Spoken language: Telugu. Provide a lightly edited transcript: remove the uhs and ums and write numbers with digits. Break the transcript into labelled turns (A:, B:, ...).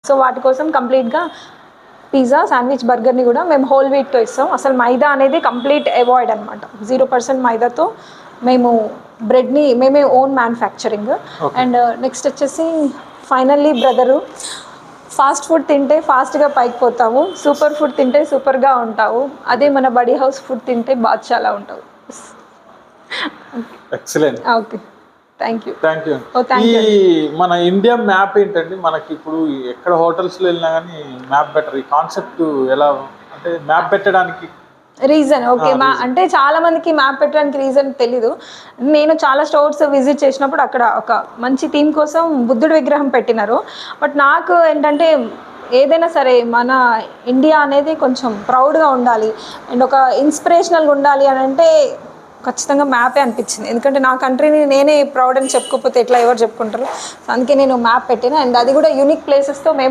A: సో వాటి కోసం కంప్లీట్గా పిజ్జా, శాండ్విచ్, బర్గర్ని కూడా మేము హోల్ వీట్తో ఇస్తాం. అసలు మైదా అనేది కంప్లీట్ అవాయిడ్ అనమాట. 0% మైదాతో మేము బ్రెడ్ని మేమే ఓన్ మ్యానుఫ్యాక్చరింగ్. అండ్ నెక్స్ట్ వచ్చేసి ఫైనల్లీ బ్రదరు, ఫాస్ట్ ఫుడ్ తింటే ఫాస్ట్గా పైకి పోతావు, సూపర్ ఫుడ్ తింటే సూపర్గా ఉంటావు, అదే మన బడీ హౌస్ ఫుడ్ తింటే బాద్షాలా ఉంటావు.
B: ఎక్సలెంట్.
A: Okay, thank you.
B: ఈ మన ఇండియా మ్యాప్ ఏంటండి, మనకి ఇప్పుడు ఎక్కడ హోటల్స్లో వెళ్ళినా కానీ మ్యాప్ బెటర్. ఈ కాన్సెప్ట్ ఎలా అంటే మ్యాప్ పెట్టడానికి
A: రీజన్ ఓకే అంటే చాలా మందికి మ్యాప్ పెట్టడానికి రీజన్ తెలీదు. నేను చాలా స్టోర్స్ విజిట్ చేసినప్పుడు అక్కడ ఒక మంచి థీమ్ కోసం బుద్ధుడి విగ్రహం పెట్టినారు. బట్ నాకు ఏంటంటే ఏదైనా సరే మన ఇండియా అనేది కొంచెం ప్రౌడ్గా ఉండాలి అండ్ ఒక ఇన్స్పిరేషనల్గా ఉండాలి అని అంటే ఖచ్చితంగా మ్యాపే అనిపించింది. ఎందుకంటే నా కంట్రీని నేనే ప్రౌడ్ అని చెప్పుకోకపోతే ఎట్లా ఎవరు చెప్పుకుంటారు. అందుకే నేను మ్యాప్ పెట్టాను. అండ్ అది కూడా యూనిక్ ప్లేసెస్తో మేము